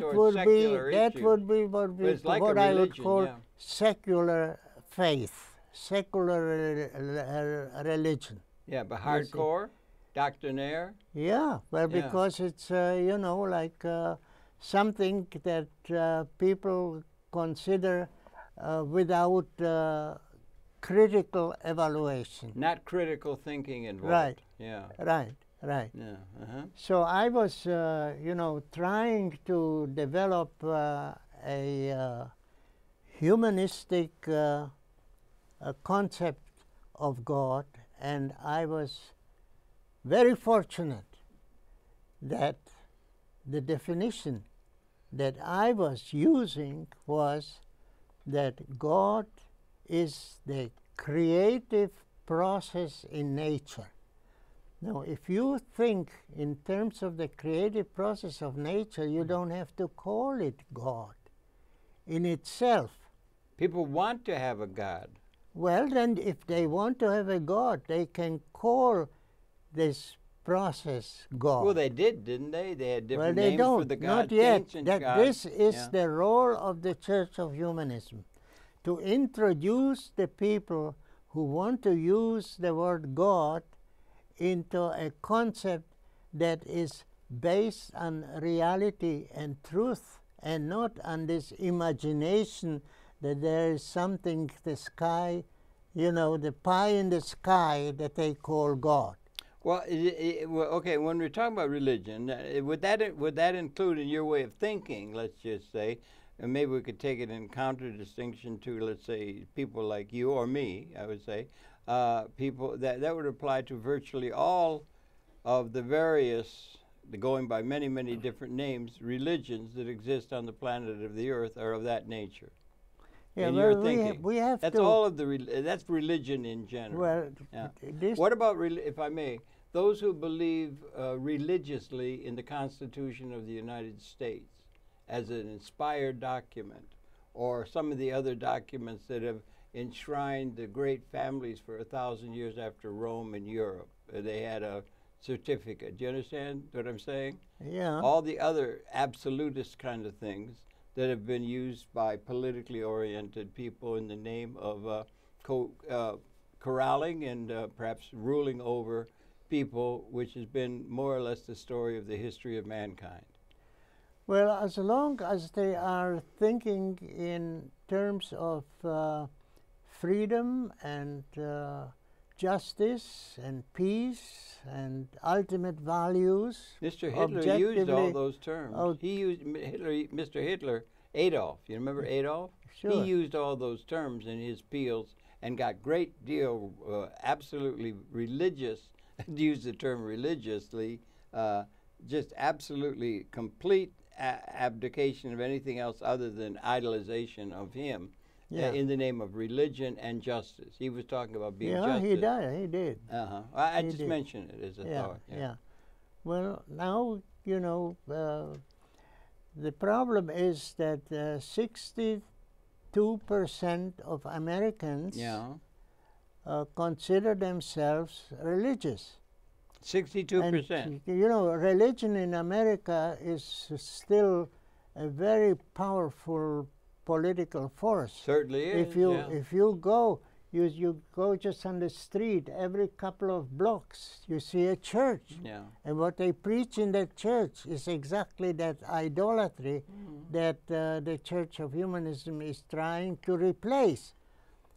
A: towards secular issues.
B: That would be what I would call secular faith, secular religion.
A: Yeah, but hardcore, doctrinaire.
B: Yeah, well, because it's like something that people consider without critical evaluation.
A: Not critical thinking involved.
B: Right.
A: Yeah.
B: Right.
A: Yeah.
B: So I was, trying to develop a humanistic concept of God, and I was very fortunate that the definition that I was using was that God is the creative process in nature. Now, if you think in terms of the creative process of nature, you don't have to call it God in itself.
A: People want to have a God.
B: Well, then if they want to have a God, they can call this process God.
A: Well, they did, didn't they? They had different
B: well, they
A: names
B: don't,
A: for the
B: not
A: gods,
B: yet.
A: ancient
B: That
A: gods.
B: this is the role of the Church of Humanism, to introduce the people who want to use the word God into a concept that is based on reality and truth, and not on this imagination that there is something, the sky, you know, the pie in the sky that they call God.
A: Well, well, okay, when we're talking about religion, would that include in your way of thinking, let's just say, and maybe we could take it in contradistinction to, let's say, people like you or me, I would say, people, that would apply to virtually all of the various, going by many, many different names, religions that exist on the planet of the earth are of that nature.
B: Yeah,
A: in
B: well,
A: your thinking.
B: We have
A: that's
B: to,
A: all of that's religion in general.
B: Well,
A: yeah. What about, if I may, those who believe religiously in the Constitution of the United States as an inspired document, or some of the other documents that have enshrined the great families for 1,000 years after Rome in Europe? They had a certificate. Do you understand what I'm saying?
B: Yeah.
A: All the other absolutist kind of things that have been used by politically oriented people in the name of corralling and perhaps ruling over people, which has been more or less the story of the history of mankind.
B: Well, as long as they are thinking in terms of freedom and justice and peace and ultimate values.
A: Mr. Hitler used all those terms. He used Mr. Hitler, Adolf. You remember Adolf?
B: Sure.
A: He used all those terms in his appeals and got great deal absolutely religious. To use the term religiously, just absolutely complete abdication of anything else other than idolization of him. Yeah. In the name of religion and justice. He was talking about being justice.
B: Yeah, he did.
A: I just mentioned it as a thought.
B: Yeah. Well, now, you know, the problem is that 62% of Americans consider themselves religious.
A: 62%.
B: And, you know, religion in America is still a very powerful political force.
A: Certainly is.
B: If you go, you go just on the street, every couple of blocks you see a church.
A: Yeah.
B: And what they preach in that church is exactly that idolatry that the Church of Humanism is trying to replace.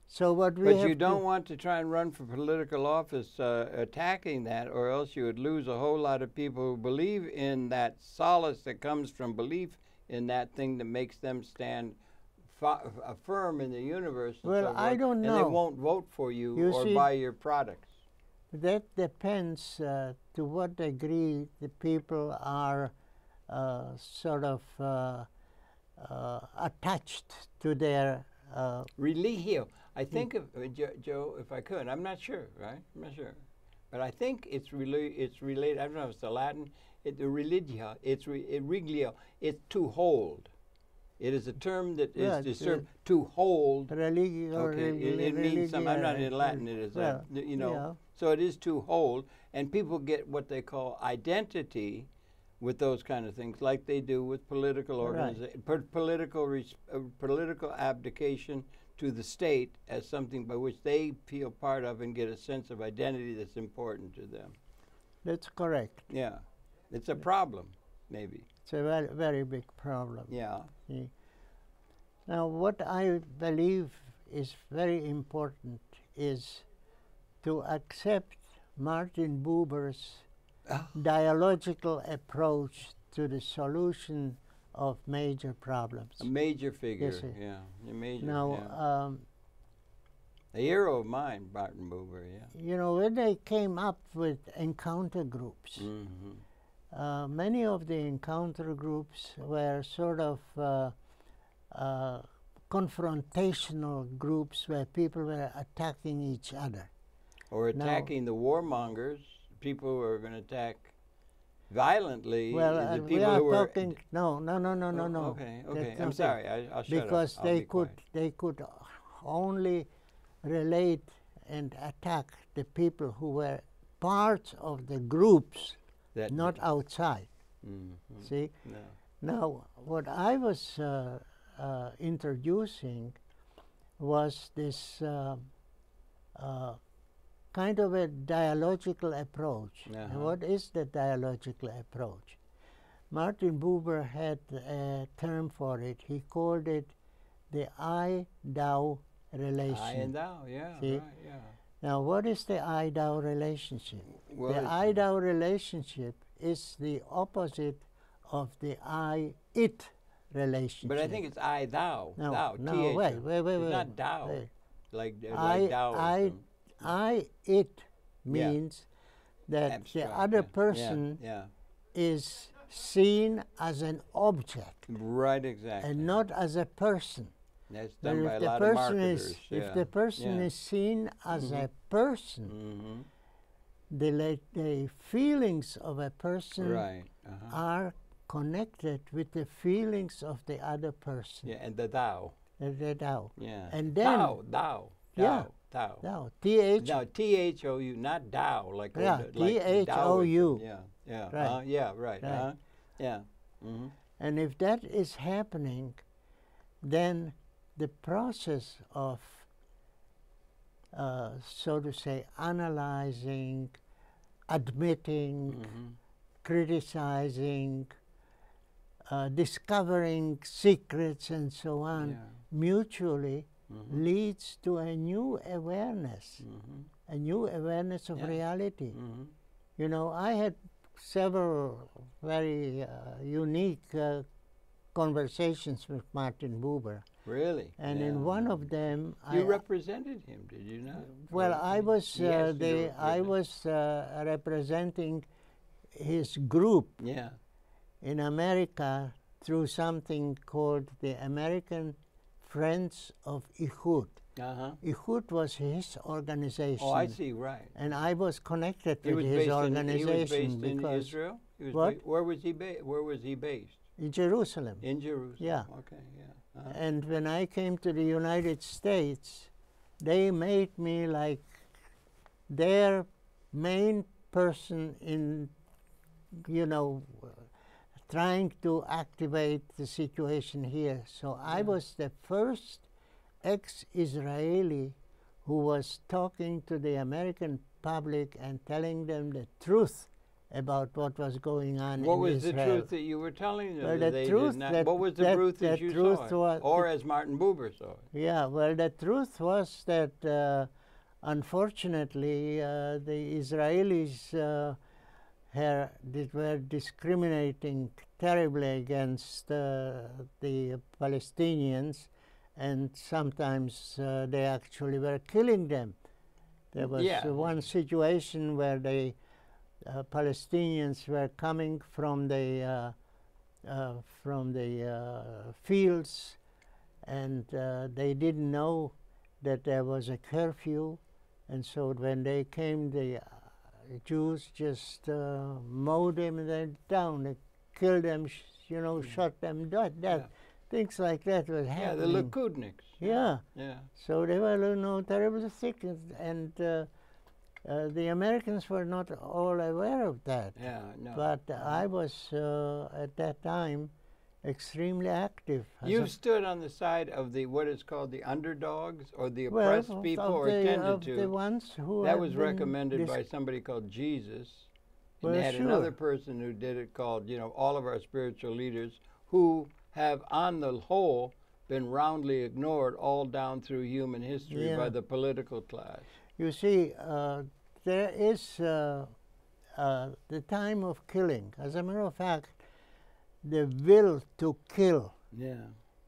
B: So what we
A: But you don't want to try and run for political office attacking that, or else you would lose a whole lot of people who believe in that solace that comes from belief in that thing that makes them stand firm in the universe.
B: Well, I don't know.
A: And they won't vote for you or buy your products.
B: That depends to what degree the people are sort of attached to their
A: religio. I think, Joe, if I could, I'm not sure, right? I'm not sure. But I think it's related, I don't know if it's the Latin, religio, religio, it's to hold. It is a term that is deserved to hold.
B: Religio.
A: Okay, it means some. I'm not in Latin. It is, you know. Yeah. So it is to hold, and people get what they call identity with those kind of things, like they do with political organization, political abdication to the state as something by which they feel part of and get a sense of identity that's important to them.
B: That's correct.
A: Yeah, it's a problem, maybe.
B: It's a very, very big problem.
A: Yeah.
B: See? Now, what I believe is very important is to accept Martin Buber's dialogical approach to the solution of major problems.
A: A major figure,
B: yes,
A: yeah. A major,
B: now,
A: a hero of mine, Martin Buber, yeah.
B: You know, when they came up with encounter groups, many of the encounter groups were sort of confrontational groups where people were attacking each other.
A: Or attacking the warmongers, people who are going to attack violently.
B: Well,
A: the people
B: we are
A: who
B: talking. No.
A: Okay. I'm sorry. I'll shut
B: because
A: up.
B: they could only relate and attack the people who were parts of the groups, not outside. See?
A: No.
B: Now, what I was introducing was this kind of a dialogical approach. And what is the dialogical approach? Martin Buber had a term for it. He called it the I-Thou relation.
A: I and thou, yeah.
B: See?
A: Right, yeah.
B: Now, what is the I-Thou relationship?
A: Well,
B: the I-Thou relationship is the opposite of the I-It relationship.
A: But I think it's I, thou.
B: No,
A: thou,
B: no,
A: T-H-O.
B: wait.
A: It's not thou.
B: Wait.
A: Like Taoism.
B: I-It means that
A: Abstract,
B: the other person is seen as an object.
A: Right, exactly.
B: And not as a person.
A: That's done by a lot of marketers.
B: If the person is seen as a person, the feelings of a person are connected with the feelings of the other person.
A: Yeah, and the thou.
B: The thou.
A: Yeah.
B: And then
A: thou.
B: Thou. T-H.
A: No, T-H-O-U, not thou. Like
B: T-H-O-U.
A: Yeah.
B: Right.
A: Right. Yeah.
B: And if that is happening, then the process of, so to say, analyzing, admitting, criticizing, discovering secrets and so on, mutually leads to a new awareness, of reality. You know, I had several very unique conversations with Martin Buber.
A: Really?
B: And in one of them,
A: you represented him, did you not?
B: Well, I was representing his group in America through something called the American Friends of Ihud. Ihud was his organization.
A: Oh, I see, right.
B: And I was connected with his organization.
A: He was based in Israel? Where was he based?
B: In Jerusalem.
A: In Jerusalem.
B: Yeah.
A: Okay, yeah.
B: And when I came to the United States, they made me like their main person in, trying to activate the situation here. So I was the first ex-Israeli who was talking to the American public and telling them the truth about what was going on in Israel.
A: What was the truth that you were telling them?
B: Well,
A: what was the truth that you saw it? Or as Martin Buber saw it?
B: Yeah, well, the truth was that unfortunately the Israelis were discriminating terribly against the Palestinians, and sometimes they actually were killing them. There was one situation where the Palestinians were coming from the fields, and they didn't know that there was a curfew, and so when they came, the Jews just mowed them down, they killed them, shot them dead. Things like that were happening.
A: Yeah, the Likudniks.
B: Yeah. So they were terrible sick, and the Americans were not all aware of that.
A: Yeah, no.
B: But I was at that time extremely active.
A: You stood on the side of what is called the underdogs, or the oppressed people, or tended to.
B: The ones who
A: that was recommended by somebody called Jesus. And they had another person who did it called, all of our spiritual leaders who have, on the whole, been roundly ignored all down through human history by the political class.
B: You see, there is the time of killing. As a matter of fact, the will to kill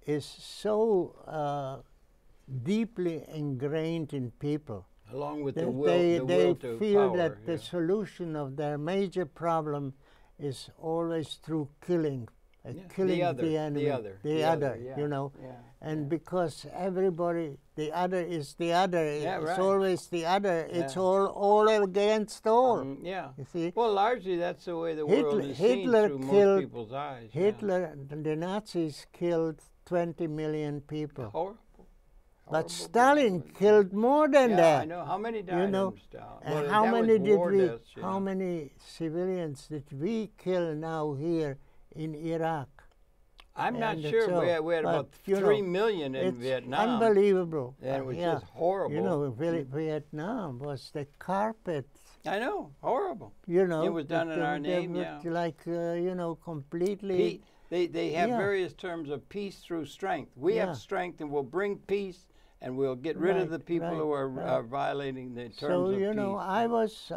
B: is so deeply ingrained in people.
A: Along with
B: they
A: the will to
B: feel
A: power,
B: that the solution of their major problem is always through killing. Killing the enemy, the other, and because everybody, the other is the other, it's always the other, it's all against all. You see?
A: Well, largely that's the way the world is seen through most people's eyes.
B: Hitler, the Nazis killed 20 million people.
A: Horrible.
B: But Stalin killed more than that.
A: I know. How many died in Stalin?
B: And how many civilians did we kill now here in Iraq?
A: I'm not sure. So, we had about 3 million in Vietnam.
B: Unbelievable.
A: And it was just horrible.
B: You know, Vietnam was the carpet.
A: I know, horrible.
B: You know,
A: it was done in our name.
B: Like you know, completely.
A: They have various terms of peace through strength. We have strength, and we'll bring peace, and we'll get rid of the people who are violating the terms of peace.
B: So you know, I was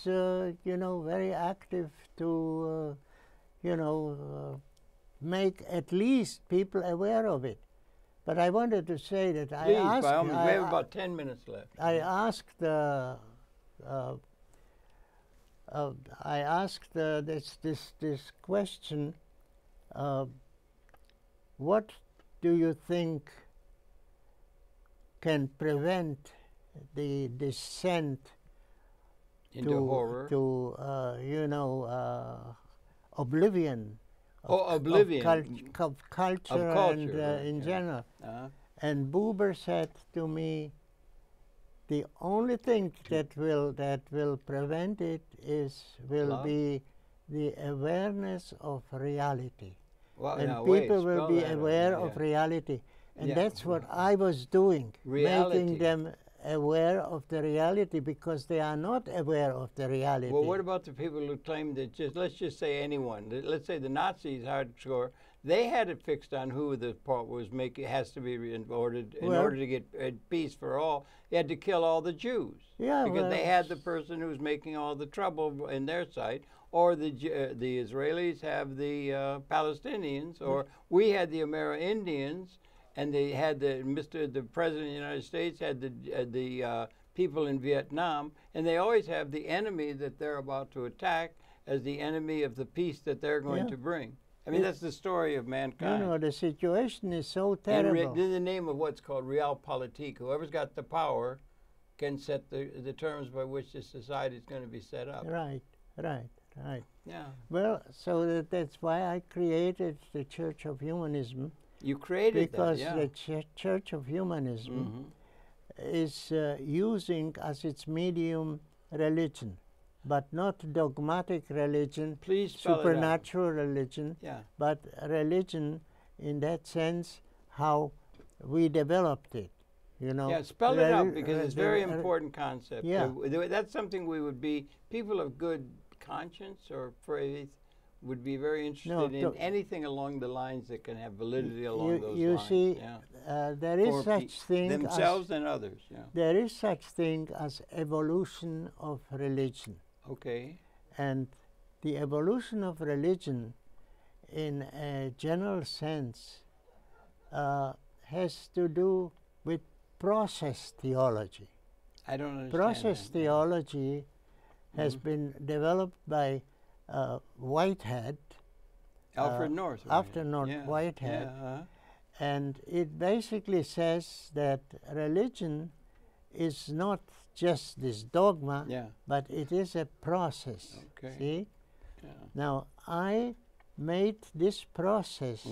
B: you know, very active to you know, make at least people aware of it. But I wanted to say that
A: Please, by all means, we have about 10 minutes left.
B: I asked this question. What do you think can prevent the descent
A: into horror,
B: to you know, oblivion?
A: Oblivion
B: of culture and in general. And Buber said to me, the only thing that will prevent it will be the awareness of reality.
A: Well,
B: and people will be aware of reality. And that's what I was doing, making them aware of the reality, because they are not aware of the reality.
A: Well, what about the people who claim that let's just say anyone, let's say the Nazis hardcore, they had it fixed on who the part was has to be in order to get peace for all. They had to kill all the Jews.
B: Yeah,
A: because they had the person who's making all the trouble in their sight, or the Israelis have the Palestinians, or we had the Amerindians, and they had the President of the United States had the people in Vietnam, and they always have the enemy that they're about to attack as the enemy of the peace that they're going to bring. I mean, that's the story of mankind.
B: You know, the situation is so terrible.
A: And in the name of what's called realpolitik, whoever's got the power can set the terms by which the society is going to be set up.
B: Right.
A: Yeah.
B: Well, so that's why I created the Church of Humanism.
A: You created
B: because
A: that,
B: the Church of Humanism is using as its medium religion, but not dogmatic religion, supernatural religion, but religion in that sense how we developed it. You know.
A: Yeah, spell it out, because it's a very important concept. Yeah. That's something we would be, people of good conscience or faith would be very interested in anything along the lines that can have validity along those lines.
B: You see, there is such thing
A: themselves and others. Yeah.
B: There is such thing as evolution of religion.
A: Okay.
B: And the evolution of religion, in a general sense, has to do with process theology.
A: I don't understand.
B: Process theology has been developed by Whitehead,
A: Alfred North.
B: Whitehead, and it basically says that religion is not just this dogma, but it is a process.
A: Okay.
B: See? Yeah. Now, I made this process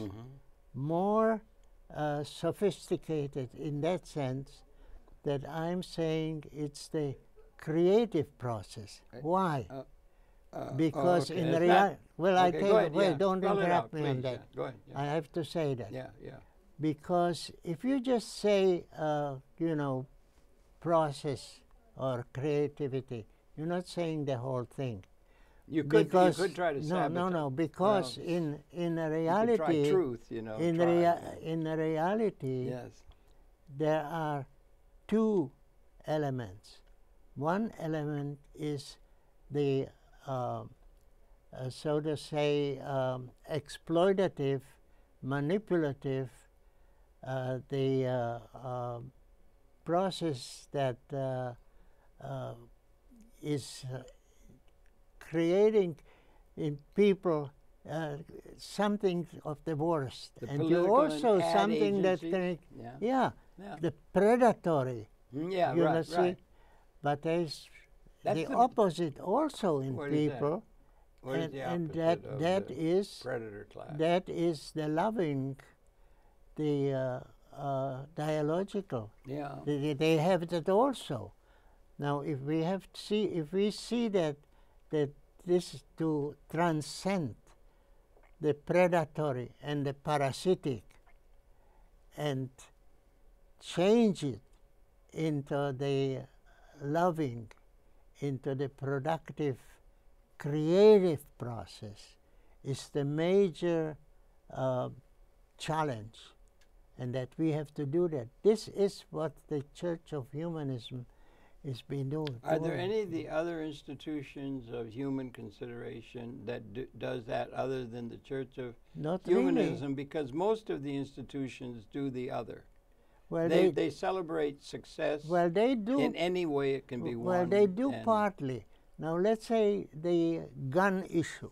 B: more sophisticated in that sense that I'm saying it's the creative process. Why? Because in reality, I tell you, wait, don't interrupt me on that.
A: Go ahead.
B: I have to say that.
A: Yeah.
B: Because if you just say, you know, process or creativity, you're not saying the whole thing.
A: You could try to sabotage.
B: No, because in a reality,
A: you could try truth, you know.
B: In a reality, there are two elements. One element is the so to say exploitative, manipulative, the process that is creating in people something of the worst, and you also something that can, the predatory.
A: Yeah,
B: you
A: right.
B: See? But there's the opposite also in people, and that is
A: predator class.
B: That is the loving, the dialogical.
A: Yeah.
B: They have that also. Now, if we see that this is to transcend the predatory and the parasitic and change it into the loving, into the productive, creative process, is the major challenge, and that we have to do that. This is what the Church of Humanism has been doing.
A: Are there any of the other institutions of human consideration that does that other than the Church of Humanism?
B: Really.
A: Because most of the institutions do the other.
B: Well,
A: they celebrate success.
B: Well, they do.
A: In any way it can be won.
B: Well, they do partly. Now, let's say the gun issue.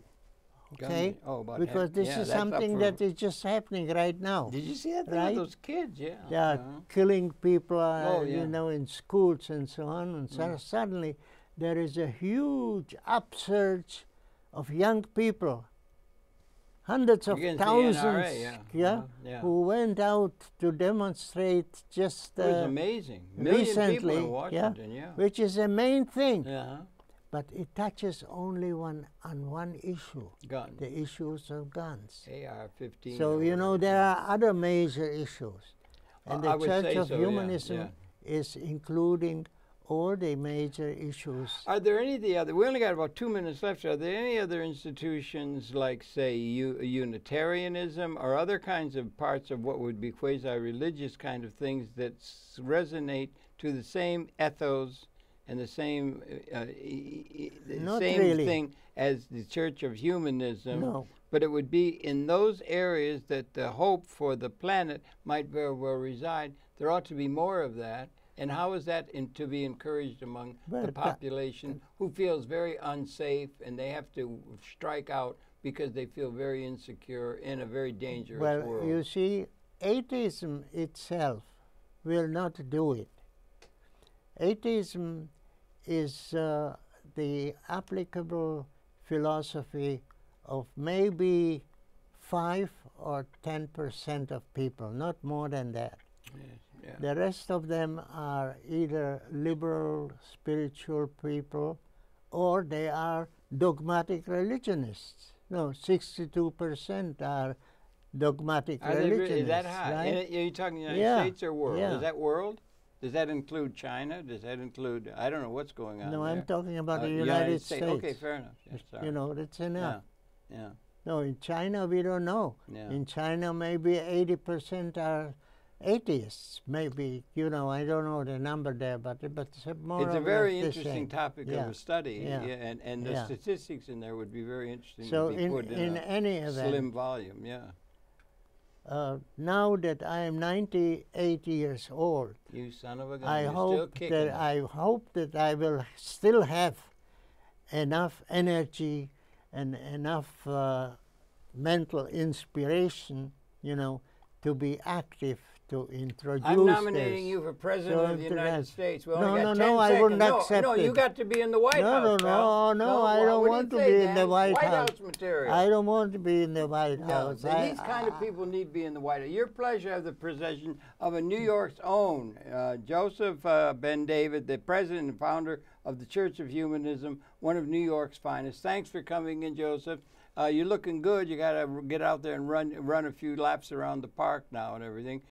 B: Okay, because this is something that is just happening right now.
A: Did you see that thing with those kids? Yeah,
B: they are killing people, you know, in schools and so on. And so suddenly, there is a huge upsurge of young people, hundreds of thousands, who went out to demonstrate just
A: it was amazing.
B: Recently,
A: people in Washington,
B: which is the main thing. But it touches only on one issue, the issues of guns.
A: AR-15.
B: So, you know, there are other major issues. And the Church of Humanism is including all the major issues.
A: Are there any of the other, we only got about 2 minutes left, are there any other institutions like, say, Unitarianism or other kinds of parts of what would be quasi-religious kind of things that resonate to the same ethos and the same thing as the Church of Humanism, but it would be in those areas that the hope for the planet might very well reside. There ought to be more of that. And how is that to be encouraged among the population who feels very unsafe and they have to strike out because they feel very insecure in a very dangerous world?
B: Well, you see, atheism itself will not do it. Atheism is the applicable philosophy of maybe 5 or 10% of people, not more than that.
A: Yeah.
B: The rest of them are either liberal, spiritual people, or they are dogmatic religionists. No, 62% are dogmatic religionists.
A: Is that high?
B: Right?
A: Are you talking United States or world? Is that world? Does that include China? Does that include, I don't know what's going on
B: No,
A: there.
B: I'm talking about the United States.
A: Okay, fair enough. Yeah,
B: you know, that's enough.
A: Yeah.
B: No, in China, we don't know.
A: Yeah.
B: In China, maybe 80% are atheists. Maybe, you know, I don't know the number there, but it's more
A: It's a very interesting topic of a study, and the
B: Yeah.
A: statistics in there would be very interesting
B: So
A: to be put in a
B: any event,
A: slim volume,
B: now that I am 98 years old,
A: you son of a gun,
B: I
A: you're
B: hope
A: still kicking.
B: I hope that I will still have enough energy and enough mental inspiration, you know, to be active, to introduce.
A: I'm nominating you for President of the United States. We only got 10
B: no,
A: seconds.
B: I wouldn't accept it.
A: No, you got to be in the White House.
B: No, I don't want to be in the White House.
A: House material.
B: I don't want to be in the White House.
A: These kind of people need to be in the White House. Your pleasure of the possession of a New York's own Joseph Ben David, the president and founder of the Church of Humanism, one of New York's finest. Thanks for coming in, Joseph. You're looking good. You got to get out there and run a few laps around the park now and everything.